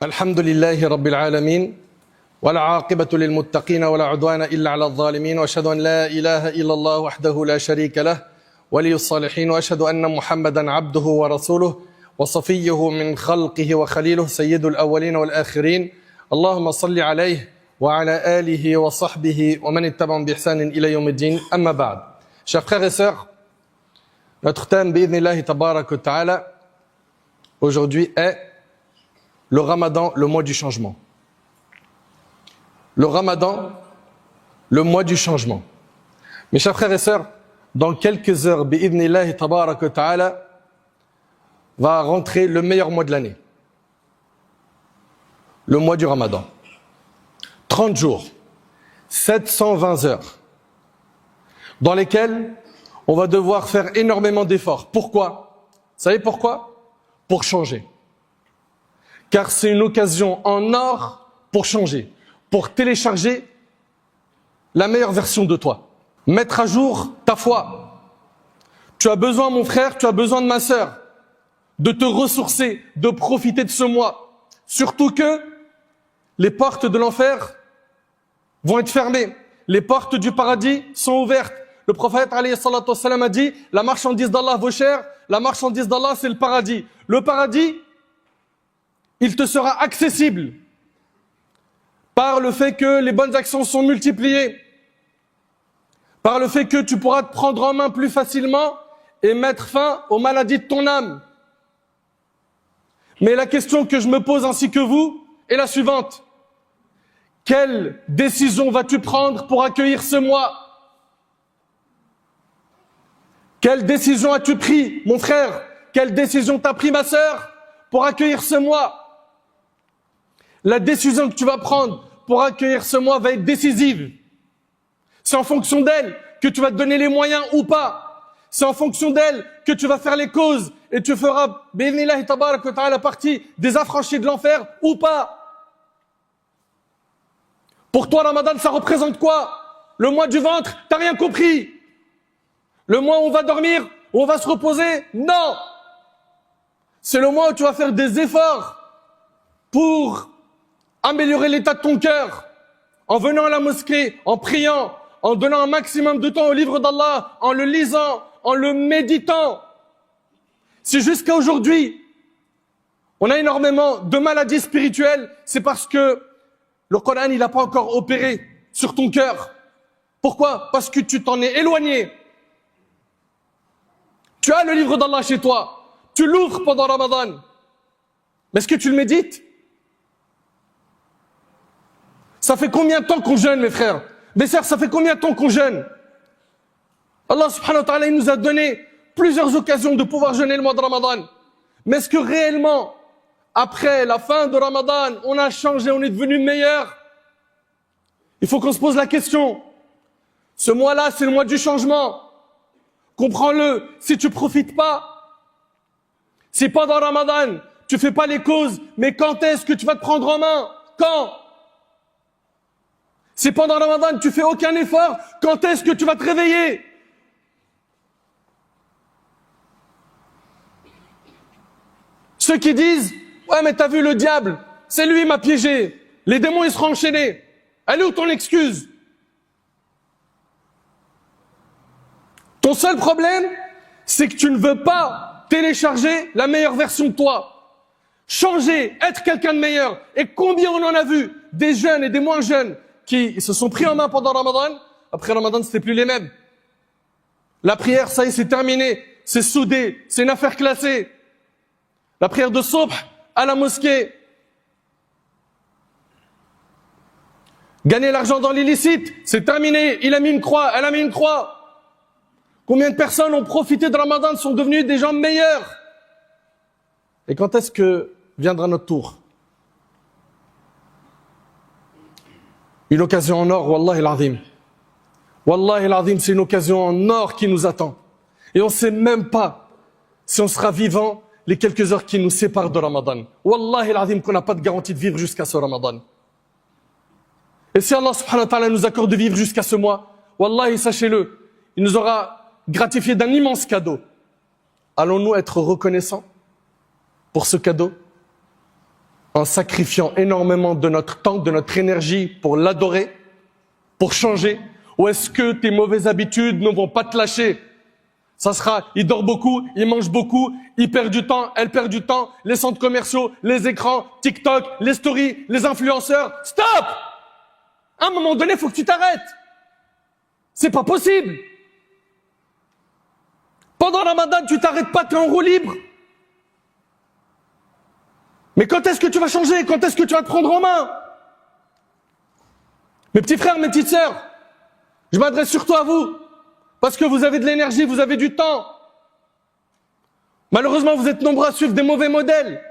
الحمد لله رب العالمين والعاقبة للمتقين ولا عدوان إلا على الظالمين وأشهد أن لا إله إلا الله وحده لا شريك له ولي الصالحين وأشهد أن محمدا عبده ورسوله وصفيه من خلقه وخليله سيد الأولين والآخرين اللهم صل عليه وعلى آله وصحبه ومن اتبعهم بإحسان إلى يوم الدين أما بعد. Chers frères et sœurs, notre thème bi'idhnillahi tabarak wa ta'ala aujourd'hui est le Ramadan, le mois du changement. Le Ramadan, le mois du changement. Mes chers frères et sœurs, dans quelques heures, bi'idhnillahi tabarak wa ta'ala, va rentrer le meilleur mois de l'année. Le mois du Ramadan. 30 jours, 720 heures, dans lesquelles on va devoir faire énormément d'efforts. Pourquoi? Vous savez pourquoi? Pour changer. Car c'est une occasion en or pour changer, pour télécharger la meilleure version de toi. Mettre à jour ta foi. Tu as besoin, mon frère, tu as besoin de ma sœur, de te ressourcer, de profiter de ce mois. Surtout que les portes de l'enfer vont être fermées. Les portes du paradis sont ouvertes. Le prophète alayhi salatu wassalam a dit, la marchandise d'Allah vaut cher, la marchandise d'Allah c'est le paradis. Le paradis, il te sera accessible par le fait que les bonnes actions sont multipliées, par le fait que tu pourras te prendre en main plus facilement et mettre fin aux maladies de ton âme. Mais la question que je me pose ainsi que vous est la suivante. Quelle décision vas-tu prendre pour accueillir ce mois? Quelle décision as-tu pris, mon frère? Quelle décision t'as pris, ma sœur, pour accueillir ce mois? La décision que tu vas prendre pour accueillir ce mois va être décisive. C'est en fonction d'elle que tu vas te donner les moyens ou pas. C'est en fonction d'elle que tu vas faire les causes et tu feras, bi'idhnillahi tabarak wa ta'ala, partie des affranchis de l'enfer ou pas. Pour toi, Ramadan, ça représente quoi? Le mois du ventre? T'as rien compris? Le mois où on va dormir, où on va se reposer? Non! C'est le mois où tu vas faire des efforts pour améliorer l'état de ton cœur, en venant à la mosquée, en priant, en donnant un maximum de temps au livre d'Allah, en le lisant, en le méditant. Si jusqu'à aujourd'hui, on a énormément de maladies spirituelles, c'est parce que le Coran, il n'a pas encore opéré sur ton cœur. Pourquoi? Parce que tu t'en es éloigné. Tu as le livre d'Allah chez toi. Tu l'ouvres pendant Ramadan. Mais est-ce que tu le médites? Ça fait combien de temps qu'on jeûne, mes frères? Mes sœurs, ça fait combien de temps qu'on jeûne? Allah subhanahu wa ta'ala, il nous a donné plusieurs occasions de pouvoir jeûner le mois de Ramadan. Mais est-ce que réellement, après la fin de Ramadan, on a changé, on est devenu meilleur? Il faut qu'on se pose la question. Ce mois-là, c'est le mois du changement. Comprends-le, si tu profites pas, si pendant Ramadan, tu fais pas les causes, mais quand est-ce que tu vas te prendre en main? Quand? Si pendant Ramadan, tu fais aucun effort, quand est-ce que tu vas te réveiller? Ceux qui disent, ouais, mais t'as vu le diable, c'est lui qui m'a piégé, les démons ils seront enchaînés. Elle est où ton excuse? Ton seul problème, c'est que tu ne veux pas télécharger la meilleure version de toi. Changer, être quelqu'un de meilleur. Et combien on en a vu, des jeunes et des moins jeunes, qui se sont pris en main pendant Ramadan. Après Ramadan, c'était plus les mêmes. La prière, ça y est, c'est terminé. C'est soudé. C'est une affaire classée. La prière de Subh à la mosquée. Gagner l'argent dans l'illicite, c'est terminé. Il a mis une croix, elle a mis une croix. Combien de personnes ont profité de Ramadan, sont devenus des gens meilleurs? Et quand est-ce que viendra notre tour? Une occasion en or, wallahi l'azim. Wallahi l'azim, c'est une occasion en or qui nous attend. Et on ne sait même pas si on sera vivant les quelques heures qui nous séparent de Ramadan. Wallahi l'azim, qu'on n'a pas de garantie de vivre jusqu'à ce Ramadan. Et si Allah subhanahu wa ta'ala nous accorde de vivre jusqu'à ce mois, wallahi, sachez-le, il nous aura gratifié d'un immense cadeau. Allons-nous être reconnaissants pour ce cadeau? en sacrifiant énormément de notre temps, de notre énergie pour l'adorer, pour changer? Ou est-ce que tes mauvaises habitudes ne vont pas te lâcher? Ça sera, il dort beaucoup, il mange beaucoup, il perd du temps, elle perd du temps, les centres commerciaux, les écrans, TikTok, les stories, les influenceurs. Stop! À un moment donné, il faut que tu t'arrêtes. C'est pas possible. Pendant Ramadan, tu t'arrêtes pas, tu es en roue libre. Mais quand est-ce que tu vas changer? Quand est-ce que tu vas te prendre en main? Mes petits frères, mes petites sœurs, je m'adresse surtout à vous. Parce que vous avez de l'énergie, vous avez du temps. Malheureusement, vous êtes nombreux à suivre des mauvais modèles.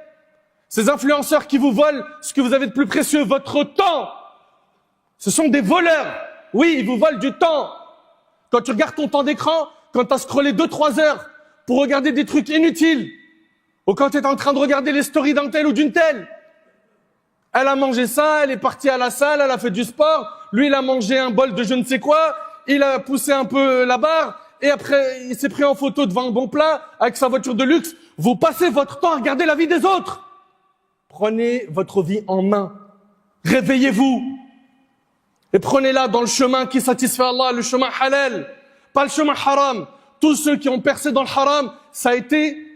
Ces influenceurs qui vous volent ce que vous avez de plus précieux, votre temps. Ce sont des voleurs. Oui, ils vous volent du temps. Quand tu regardes ton temps d'écran, quand tu as scrollé 2-3 heures pour regarder des trucs inutiles, ou quand tu es en train de regarder les stories d'un tel ou d'une telle, elle a mangé ça, elle est partie à la salle, elle a fait du sport, lui il a mangé un bol de je ne sais quoi, il a poussé un peu la barre, et après il s'est pris en photo devant un bon plat avec sa voiture de luxe. Vous passez votre temps à regarder la vie des autres. Prenez votre vie en main. Réveillez-vous. Et prenez-la dans le chemin qui satisfait Allah, le chemin halal, pas le chemin haram. Tous ceux qui ont percé dans le haram, ça a été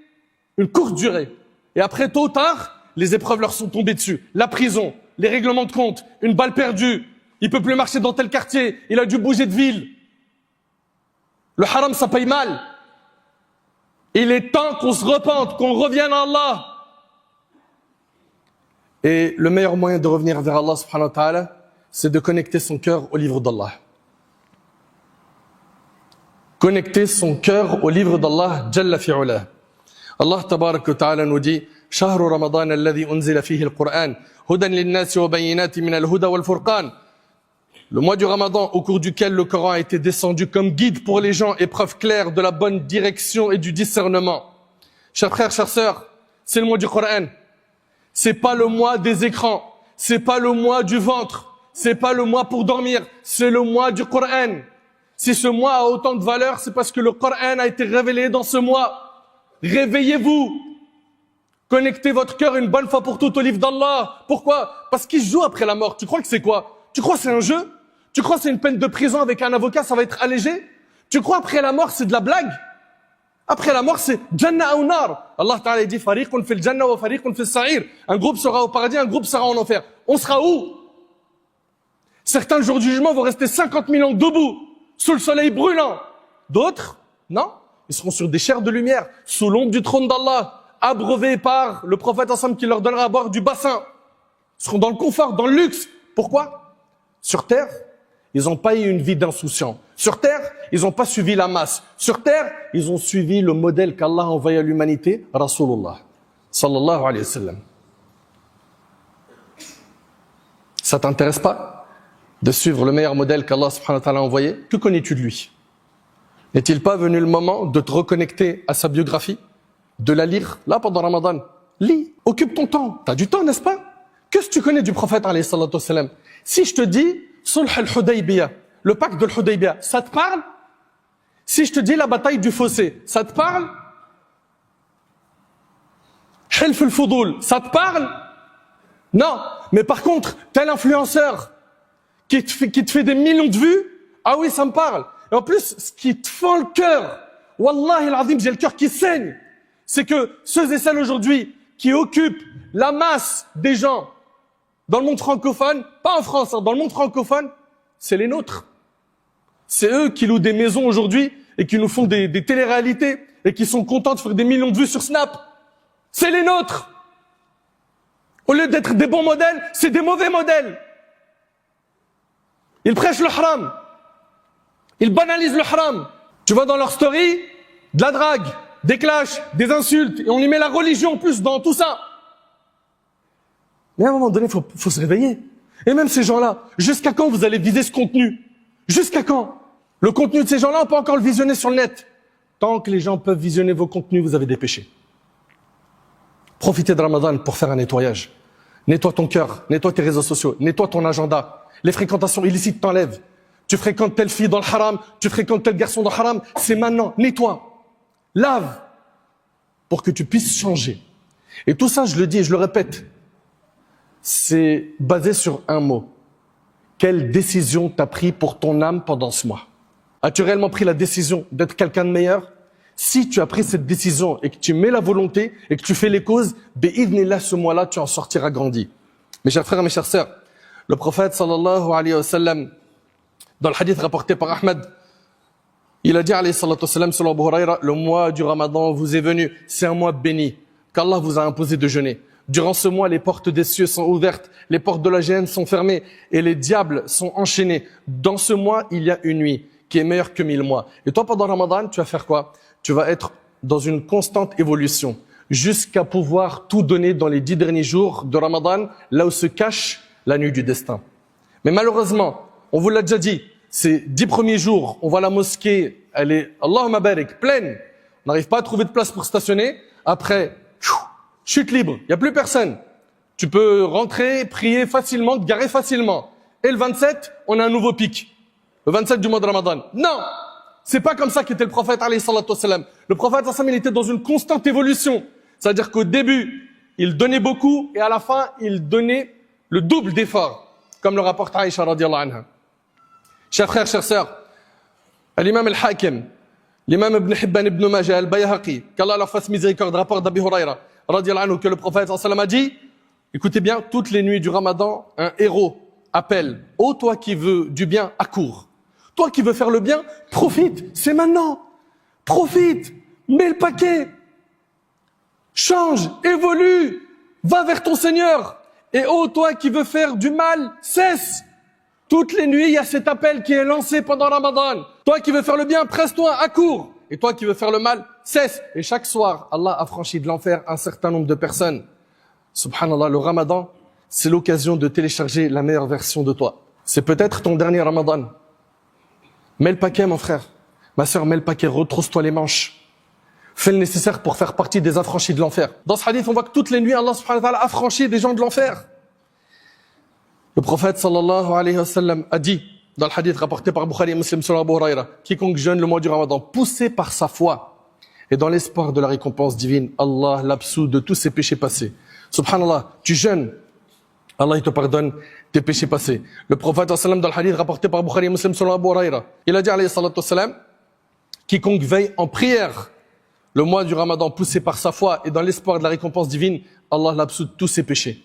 une courte durée. Et après, tôt ou tard, les épreuves leur sont tombées dessus. La prison, les règlements de compte, une balle perdue, il peut plus marcher dans tel quartier, il a dû bouger de ville. Le haram, ça paye mal. Il est temps qu'on se repente, qu'on revienne à Allah. Et le meilleur moyen de revenir vers Allah subhanahu wa ta'ala, c'est de connecter son cœur au livre d'Allah. Connecter son cœur au livre d'Allah, Jalla fi'ula. Allah tabarak wa ta'ala nous dit شهر رمضان الذي أنزل فيه القرآن هدى للناس وبينات من الهدى والفرقان. Le mois du Ramadan au cours duquel le Coran a été descendu comme guide pour les gens et preuve claire de la bonne direction et du discernement. Chers frères, chères sœurs, c'est le mois du Coran. C'est pas le mois des écrans. C'est pas le mois du ventre. C'est pas le mois pour dormir. C'est le mois du Coran. Si ce mois a autant de valeur, c'est parce que le Coran a été révélé dans ce mois. Réveillez-vous. Connectez votre cœur une bonne fois pour toutes au livre d'Allah. Pourquoi? Parce qu'il se joue après la mort. Tu crois que c'est quoi? Tu crois que c'est un jeu? Tu crois que c'est une peine de prison avec un avocat, ça va être allégé? Tu crois après la mort, c'est de la blague? Après la mort, c'est Jannah ou Nar. Allah Ta'ala dit Fariqun fil Jannah wa Fariqun fil Sa'ir. Un groupe sera au paradis, un groupe sera en enfer. On sera où? Certains, le jour du jugement, vont rester 50 000 ans debout, sous le soleil brûlant. D'autres, non. Ils seront sur des chairs de lumière, sous l'ombre du trône d'Allah, abreuvés par le prophète ensemble qui leur donnera à boire du bassin. Ils seront dans le confort, dans le luxe. Pourquoi? Sur terre, ils n'ont pas eu une vie d'insouciants. Sur terre, ils n'ont pas suivi la masse. Sur terre, ils ont suivi le modèle qu'Allah a envoyé à l'humanité, Rasulullah, sallallahu alayhi wa sallam. Ça t'intéresse pas de suivre le meilleur modèle qu'Allah subhanahu wa ta'ala a envoyé? Que connais-tu de lui? N'est-il pas venu le moment de te reconnecter à sa biographie? De la lire, là, pendant Ramadan? Lis, occupe ton temps. T'as du temps, n'est-ce pas? Qu'est-ce que tu connais du prophète, alayhi salatu wassalam? Si je te dis, Sulh al-Hudaybiyah, le pacte de l'Hudaybiyah, ça te parle? Si je te dis la bataille du fossé, ça te parle? Hilf al-Fudul, ça te parle? Non. Mais par contre, tel influenceur qui te fait des millions de vues, ah oui, ça me parle. Et en plus, ce qui te fend le cœur, Wallahi al-Azim, j'ai le cœur qui saigne, c'est que ceux et celles aujourd'hui qui occupent la masse des gens dans le monde francophone, pas en France, hein, dans le monde francophone, c'est les nôtres. C'est eux qui louent des maisons aujourd'hui et qui nous font des téléréalités et qui sont contents de faire des millions de vues sur Snap. C'est les nôtres. Au lieu d'être des bons modèles, c'est des mauvais modèles. Ils prêchent le haram. Ils banalisent le haram. Tu vois dans leur story, de la drague, des clashs, des insultes, et on y met la religion en plus dans tout ça. Mais à un moment donné, faut se réveiller. Et même ces gens-là, jusqu'à quand vous allez viser ce contenu? Jusqu'à quand? Le contenu de ces gens-là, on peut encore le visionner sur le net. Tant que les gens peuvent visionner vos contenus, vous avez des péchés. Profitez de Ramadan pour faire un nettoyage. Nettoie ton cœur, nettoie tes réseaux sociaux, nettoie ton agenda. Les fréquentations illicites t'enlèvent. Tu fréquentes telle fille dans le haram, tu fréquentes tel garçon dans le haram, c'est maintenant. Nettoie. Lave. Pour que tu puisses changer. Et tout ça, je le dis et je le répète. c'est basé sur un mot. Quelle décision t'as pris pour ton âme pendant ce mois? As-tu réellement pris la décision d'être quelqu'un de meilleur? Si tu as pris cette décision et que tu mets la volonté et que tu fais les causes, bi'idhnillah, ce mois-là, tu en sortiras grandi. Mes chers frères et mes chères sœurs, le prophète sallallahu alayhi wa sallam, dans le hadith rapporté par Ahmed, il a dit alayhi salatu wa sallam sur Abu Huraira, le mois du Ramadan vous est venu, c'est un mois béni, qu'Allah vous a imposé de jeûner. Durant ce mois, les portes des cieux sont ouvertes, les portes de la géhenne sont fermées et les diables sont enchaînés. Dans ce mois, il y a une nuit qui est meilleure que 1000 mois. Et toi, pendant Ramadan, tu vas faire quoi? Tu vas être dans une constante évolution jusqu'à pouvoir tout donner dans les 10 derniers jours de Ramadan, là où se cache la nuit du destin. Mais malheureusement, on vous l'a déjà dit, ces 10 premiers jours, on voit la mosquée, elle est, Allahumma barik, pleine. On n'arrive pas à trouver de place pour stationner. Après, chute libre, il n'y a plus personne. Tu peux rentrer, prier facilement, te garer facilement. Et le 27, on a un nouveau pic. Le 27 du mois de Ramadan. Non! C'est pas comme ça qu'était le prophète, alayhi salatu wassalam. Le prophète, il était dans une constante évolution. C'est-à-dire qu'au début, il donnait beaucoup et à la fin, il donnait le double d'efforts. Comme le rapporte Aïcha radiallahu anha. Chers frères, chères sœurs, l'imam al-Hakim, l'imam Ibn Hibban Ibn Majah, al-Bayhaqi, qu'Allah leur fasse miséricorde, rapport d'Abi Huraira, radiallahu anhu, que le prophète a dit, écoutez bien, toutes les nuits du Ramadan, un héros appelle, ô toi qui veux du bien, accours. Toi qui veux faire le bien, profite, c'est maintenant. Profite, mets le paquet. Change, évolue, va vers ton Seigneur. Et ô toi qui veux faire du mal, cesse. Toutes les nuits, il y a cet appel qui est lancé pendant Ramadan. Toi qui veux faire le bien, presse-toi, accours. Et toi qui veux faire le mal, cesse. Et chaque soir, Allah a franchi de l'enfer un certain nombre de personnes. Subhanallah, le Ramadan, c'est l'occasion de télécharger la meilleure version de toi. C'est peut-être ton dernier Ramadan. Mets le paquet, mon frère. Ma sœur, mets le paquet, retrousse-toi les manches. Fais le nécessaire pour faire partie des affranchis de l'enfer. Dans ce hadith, on voit que toutes les nuits, Allah subhanahu wa ta'ala affranchit des gens de l'enfer. Le prophète sallallahu alayhi wa sallam a dit, dans le hadith rapporté par Bukhari et Muslim sur Abu Huraira, quiconque jeûne le mois du Ramadan, poussé par sa foi et dans l'espoir de la récompense divine, Allah l'absout de tous ses péchés passés. Subhanallah, tu jeûnes, Allah il te pardonne tes péchés passés. Le prophète sallam dans le hadith rapporté par Bukhari et Muslim sur Abu Huraira, il a dit alayhi salatu wa sallam, quiconque veille en prière le mois du Ramadan, poussé par sa foi et dans l'espoir de la récompense divine, Allah l'absout de tous ses péchés.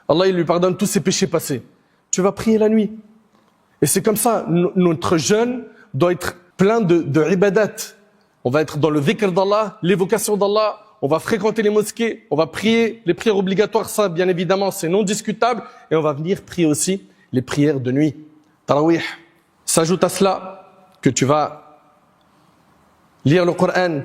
Allah, il lui pardonne tous ses péchés passés. Tu vas prier la nuit. Et c'est comme ça, notre jeûne doit être plein de ibadat. On va être dans le dhikr d'Allah, l'évocation d'Allah, on va fréquenter les mosquées, on va prier les prières obligatoires, ça, bien évidemment, c'est non discutable. Et on va venir prier aussi les prières de nuit. Tarawih. S'ajoute à cela que tu vas lire le Coran,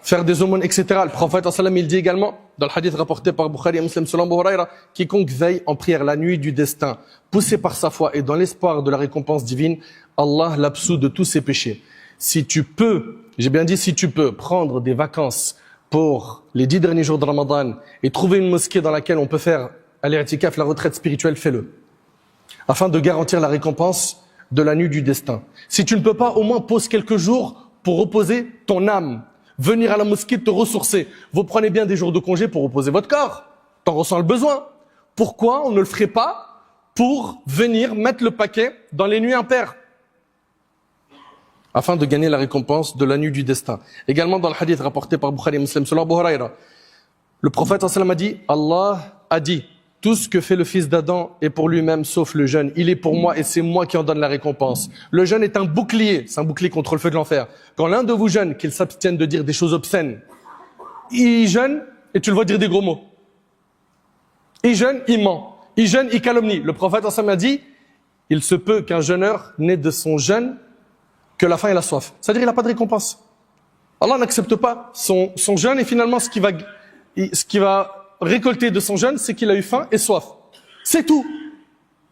faire des aumônes, etc. Le prophète sallam, il dit également, dans le hadith rapporté par Bukhari et Muslim selon Abu Huraira, quiconque veille en prière la nuit du destin, poussé par sa foi et dans l'espoir de la récompense divine, Allah l'absout de tous ses péchés. Si tu peux, j'ai bien dit si tu peux, prendre des vacances pour les 10 derniers jours de Ramadan et trouver une mosquée dans laquelle on peut faire al-i'tikaf, la retraite spirituelle, fais-le. Afin de garantir la récompense de la nuit du destin. Si tu ne peux pas, au moins pose quelques jours pour reposer ton âme. Venir à la mosquée te ressourcer. Vous prenez bien des jours de congé pour reposer votre corps. T'en ressens le besoin. Pourquoi on ne le ferait pas pour venir mettre le paquet dans les nuits impaires? Afin de gagner la récompense de la nuit du destin. Également dans le hadith rapporté par Bukhari et Muslim selon Abu Huraira, le prophète sallam a dit, Allah a dit, tout ce que fait le fils d'Adam est pour lui-même sauf le jeûne. Il est pour moi et c'est moi qui en donne la récompense. Le jeûne est un bouclier, c'est un bouclier contre le feu de l'enfer. Quand l'un de vous jeûne, qu'il s'abstienne de dire des choses obscènes, il jeûne et tu le vois dire des gros mots. Il jeûne, il ment. Il jeûne, il calomnie. Le prophète sallam a dit, il se peut qu'un jeûneur n'ait de son jeûne que la faim et la soif. C'est-à-dire qu'il n'a pas de récompense. Allah n'accepte pas son jeûne et finalement ce qui va récolter de son jeûne, c'est qu'il a eu faim et soif. C'est tout.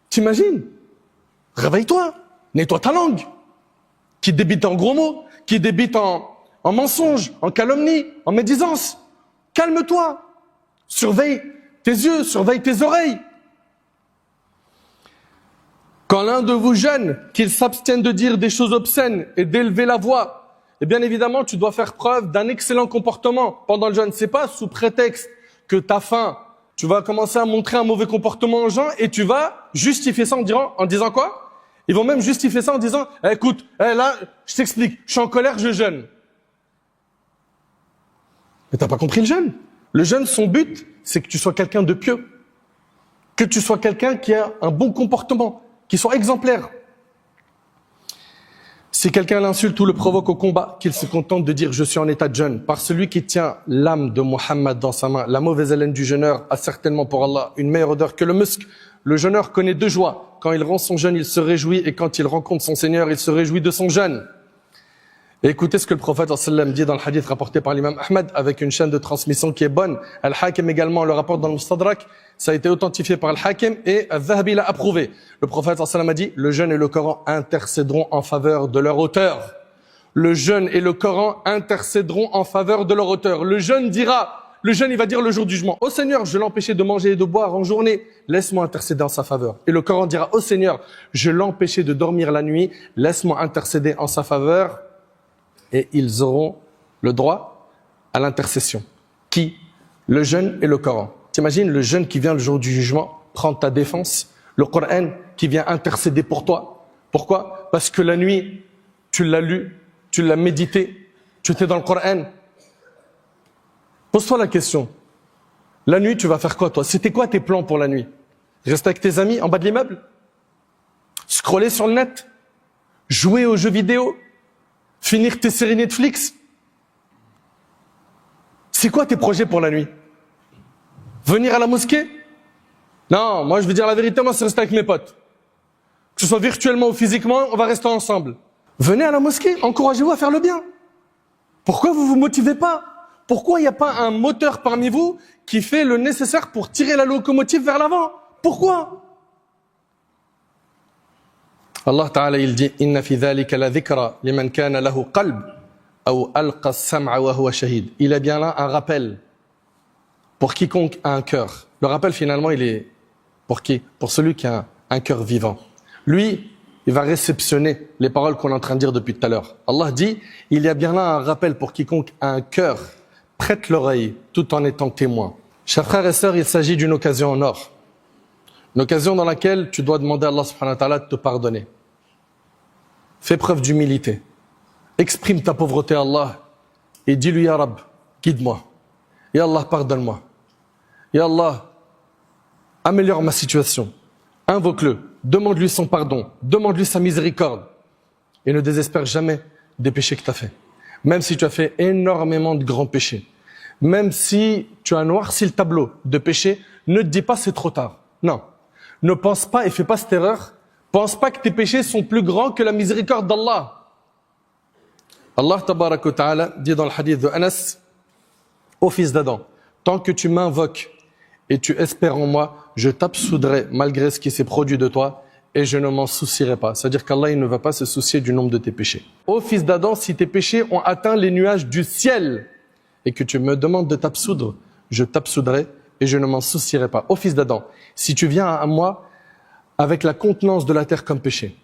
T'imagines? Réveille-toi. Nettoie ta langue. Qui débite en gros mots, qui débite en mensonges, en calomnie, en médisance. Calme-toi. Surveille tes yeux, surveille tes oreilles. Quand l'un de vous jeûne, qu'il s'abstienne de dire des choses obscènes et d'élever la voix, et bien évidemment, tu dois faire preuve d'un excellent comportement pendant le jeûne. C'est pas sous prétexte que t'as faim tu vas commencer à montrer un mauvais comportement aux gens et tu vas justifier ça en disant quoi? Ils vont même justifier ça en disant, écoute, là, je t'explique, je suis en colère, je jeûne. Mais t'as pas compris le jeûne. Le jeûne, son but, c'est que tu sois quelqu'un de pieux. Que tu sois quelqu'un qui a un bon comportement, qui soit exemplaire. Si quelqu'un l'insulte ou le provoque au combat, qu'il se contente de dire « je suis en état de jeûne ». Par celui qui tient l'âme de Muhammad dans sa main, la mauvaise haleine du jeûneur a certainement pour Allah une meilleure odeur que le musc. Le jeûneur connaît deux joies. Quand il rend son jeûne, il se réjouit, et quand il rencontre son Seigneur, il se réjouit de son jeûne. Et écoutez ce que le prophète sallam dit dans le hadith rapporté par l'imam Ahmad avec une chaîne de transmission qui est bonne. Al-Hakim également le rapporte dans le Mustadrak. Ça a été authentifié par Al-Hakim et Al-Zahabi l'a approuvé. Le prophète sallam a dit, le jeûne et le Coran intercéderont en faveur de leur auteur. Le jeûne et le Coran intercéderont en faveur de leur auteur. Le jeûne il va dire le jour du jugement, ô Seigneur, je l'ai empêché de manger et de boire en journée, laisse-moi intercéder en sa faveur. Et le Coran dira, ô Seigneur, je l'ai empêché de dormir la nuit, laisse-moi intercéder en sa faveur. Et ils auront le droit à l'intercession. Qui? Le jeûne et le Coran. T'imagines le jeûne qui vient le jour du jugement, prendre ta défense, le Coran qui vient intercéder pour toi. Pourquoi? Parce que la nuit, tu l'as lu, tu l'as médité, tu étais dans le Coran. Pose-toi la question. La nuit, tu vas faire quoi toi? C'était quoi tes plans pour la nuit? Rester avec tes amis en bas de l'immeuble? Scroller sur le net? Jouer aux jeux vidéo? Finir tes séries Netflix? C'est quoi tes projets pour la nuit? Venir à la mosquée? Non, moi je veux dire la vérité, moi c'est rester avec mes potes. Que ce soit virtuellement ou physiquement, on va rester ensemble. Venez à la mosquée, encouragez-vous à faire le bien. Pourquoi vous vous motivez pas? Pourquoi il n'y a pas un moteur parmi vous qui fait le nécessaire pour tirer la locomotive vers l'avant? Pourquoi? Allah Ta'ala il dit inna fi dhalika la dhikra liman kana lahu qalb aw alqa as-sam'a wa huwa shahid. Il est bien là un rappel pour quiconque a un cœur. Le rappel finalement il est pour qui? Pour celui qui a un cœur vivant. Lui, il va réceptionner les paroles qu'on est en train de dire depuis tout à l'heure. Allah dit il y a bien là un rappel pour quiconque a un cœur. Prête l'oreille tout en étant témoin. Chers frères et sœurs, il s'agit d'une occasion en or. Une occasion dans laquelle tu dois demander à Allah subhanahu wa ta'ala de te pardonner. Fais preuve d'humilité. Exprime ta pauvreté à Allah et dis-lui, Ya Rab, guide-moi. Ya Allah, pardonne-moi. Ya Allah, améliore ma situation. Invoque-le. Demande-lui son pardon. Demande-lui sa miséricorde. Et ne désespère jamais des péchés que tu as fait. Même si tu as fait énormément de grands péchés. Même si tu as noirci le tableau de péchés, ne te dis pas c'est trop tard. Non. Ne pense pas et fais pas cette erreur. Pense pas que tes péchés sont plus grands que la miséricorde d'Allah. Allah tabaraka wa ta'ala dit dans le hadith de Anas, ô fils d'Adam, tant que tu m'invoques et tu espères en moi, je t'absoudrai malgré ce qui s'est produit de toi et je ne m'en soucierai pas. C'est-à-dire qu'Allah il ne va pas se soucier du nombre de tes péchés. Ô fils d'Adam, si tes péchés ont atteint les nuages du ciel et que tu me demandes de t'absoudre, je t'absoudrai et je ne m'en soucierai pas. Ô fils d'Adam, si tu viens à moi avec la contenance de la terre comme péché,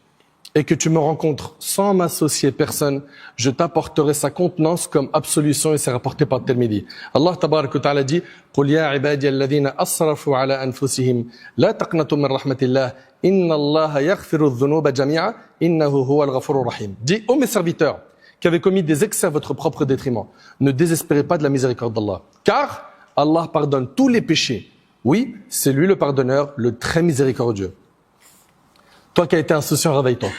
et que tu me rencontres sans m'associer personne, je t'apporterai sa contenance comme absolution et c'est rapporté par Tirmidhi. Allah tabaraka wa ta'ala dit قُلْ يَا عِبَادِيَ الَّذِينَ أَسْرَفُوا عَلَى أَنفُسِهِمْ لَا تَقْنَطُوا مِنْ رَحْمَةِ اللَّهِ إِنَّ اللَّهَ يَغْفِرُ الذُّنُوبَ جَمِيعًا إِنَّهُ هُوَ الْغَفُورُ الرَّحِيمُ. Dis, ô mes serviteurs, qui avez commis des excès à votre propre détriment, ne désespérez pas de la miséricorde d'Allah. Car Allah pardonne tous les péchés. Oui, c'est lui le pardonneur, le très miséricordieux. Toi qui as été insouciant, réveille-toi.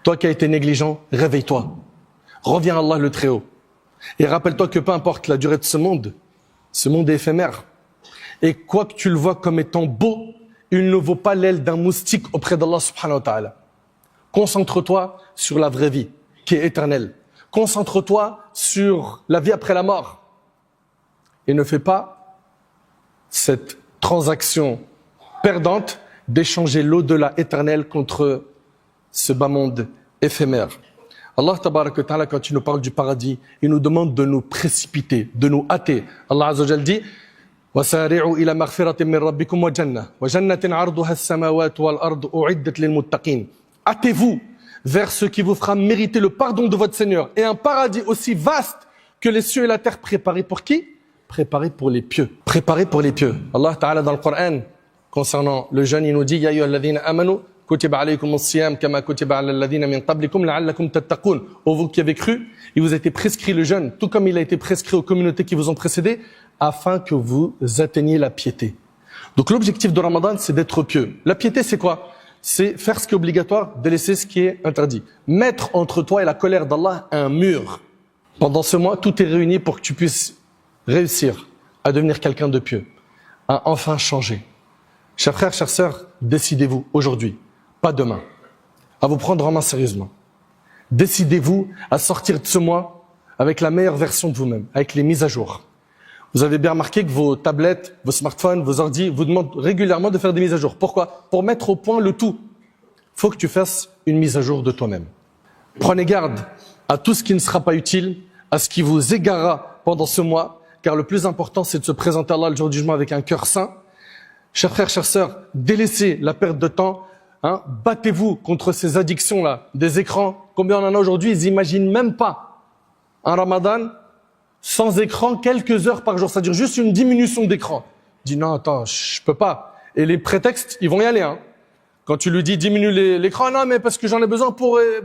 Toi qui as été négligent, réveille-toi. Reviens à Allah le Très-Haut. Et rappelle-toi que peu importe la durée de ce monde est éphémère. Et quoi que tu le vois comme étant beau, il ne vaut pas l'aile d'un moustique auprès d'Allah subhanahu wa ta'ala. Concentre-toi sur la vraie vie, qui est éternelle. Concentre-toi sur la vie après la mort. Et ne fais pas cette transaction perdante d'échanger l'au-delà éternel contre ce bas monde éphémère. Allah tabaraka wa ta'ala, quand il nous parle du paradis, il nous demande de nous précipiter, de nous hâter. Allah azza wa jalla dit وَسَارِعُوا إِلَى مَغْفِرَةٍ مِّن رَبِّكُمْ وَجَنَّةٍ عَرْضُهَا السَّمَاوَاتُ وَالْأَرْضُ أُعِدَّتْ لِلْمُتَّقِينَ. Hâtez-vous vers ce qui vous fera mériter le pardon de votre Seigneur et un paradis aussi vaste que les cieux et la terre préparés pour qui? préparé pour les pieux. Préparé pour les pieux. Allah Ta'ala dans le Coran, concernant le jeûne, il nous dit « Ya ayyuhalladhina amanu, kutiba alaykum as-siyam kama kutiba ala alladhina min qablikum la'allakum tattaqun » Ô vous qui avez cru, il vous a été prescrit le jeûne, tout comme il a été prescrit aux communautés qui vous ont précédé, afin que vous atteigniez la piété. Donc l'objectif de Ramadan, c'est d'être pieux. La piété, c'est quoi? C'est faire ce qui est obligatoire, délaisser ce qui est interdit. Mettre entre toi et la colère d'Allah un mur. Pendant ce mois, tout est réuni pour que tu puisses réussir à devenir quelqu'un de pieux, à enfin changer. Chers frères, chères sœurs, décidez-vous aujourd'hui, pas demain, à vous prendre en main sérieusement. Décidez-vous à sortir de ce mois avec la meilleure version de vous-même, avec les mises à jour. Vous avez bien remarqué que vos tablettes, vos smartphones, vos ordi vous demandent régulièrement de faire des mises à jour. Pourquoi? Pour mettre au point le tout. Il faut que tu fasses une mise à jour de toi-même. Prenez garde à tout ce qui ne sera pas utile, à ce qui vous égarera pendant ce mois, car le plus important, c'est de se présenter à Allah le jour du jugement avec un cœur sain. Chers frères, chères sœurs, délaissez la perte de temps. Battez-vous contre ces addictions-là, des écrans. Combien on en a aujourd'hui? Ils n'imaginent même pas un Ramadan sans écran, quelques heures par jour, c'est-à-dire juste une diminution d'écran. Dis non, attends, je peux pas. Et les prétextes, ils vont y aller. Quand tu lui dis diminue l'écran, non, mais parce que j'en ai besoin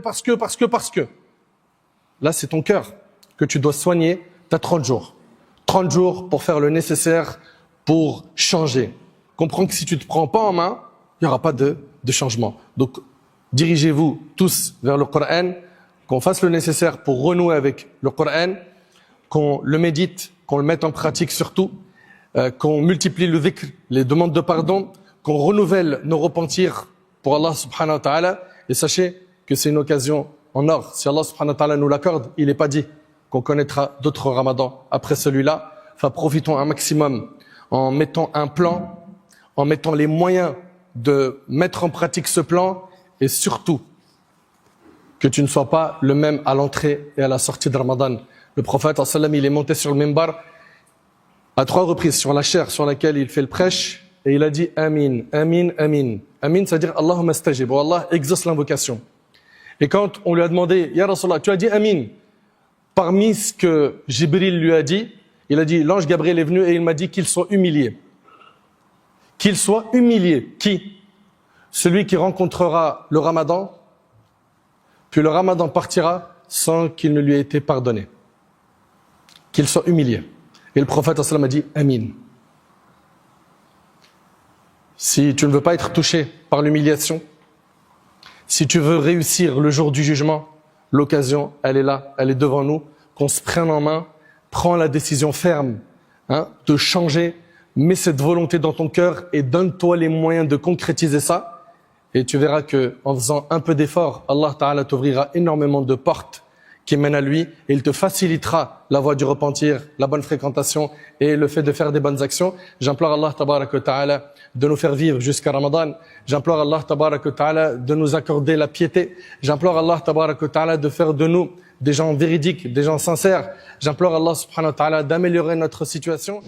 parce que. Là, c'est ton cœur que tu dois soigner. Tu as 30 jours. 30 jours pour faire le nécessaire pour changer. Comprends que si tu te prends pas en main, il n'y aura pas de changement. Donc, dirigez-vous tous vers le Coran, qu'on fasse le nécessaire pour renouer avec le Coran, qu'on le médite, qu'on le mette en pratique surtout, qu'on multiplie le dhikr, les demandes de pardon, qu'on renouvelle nos repentirs pour Allah subhanahu wa ta'ala. Et sachez que c'est une occasion en or. Si Allah subhanahu wa ta'ala nous l'accorde, il n'est pas dit qu'on connaîtra d'autres ramadans après celui-là. Enfin, profitons un maximum en mettant un plan, en mettant les moyens de mettre en pratique ce plan, et surtout que tu ne sois pas le même à l'entrée et à la sortie de Ramadan. Le prophète, il est monté sur le minbar à 3 reprises sur la chaire sur laquelle il fait le prêche, et il a dit Amin, Amin, Amin. Amin, c'est-à-dire Allahumma stajib, ou Allah exauce l'invocation. Et quand on lui a demandé, Ya Rasulallah, tu as dit Amin, parmi ce que Jibril lui a dit, il a dit, l'ange Gabriel est venu et il m'a dit qu'il soit humilié. Qu'il soit humilié. Qui? Celui qui rencontrera le Ramadan, puis le Ramadan partira sans qu'il ne lui ait été pardonné. Qu'il soit humilié. Et le prophète sallam a dit Amin. Si tu ne veux pas être touché par l'humiliation, si tu veux réussir le jour du jugement, l'occasion, elle est là, elle est devant nous, qu'on se prenne en main, prends la décision ferme de changer, mets cette volonté dans ton cœur et donne-toi les moyens de concrétiser ça. Et tu verras que en faisant un peu d'effort, Allah Ta'ala t'ouvrira énormément de portes qui mènent à lui, et il te facilitera la voie du repentir, la bonne fréquentation et le fait de faire des bonnes actions. J'implore Allah Tabaraka wa Ta'ala de nous faire vivre jusqu'à Ramadan. J'implore Allah Tabaraka wa Ta'ala de nous accorder la piété. J'implore Allah Tabaraka wa Ta'ala de faire de nous des gens véridiques, des gens sincères. J'implore Allah Subhanahu wa Ta'ala d'améliorer notre situation.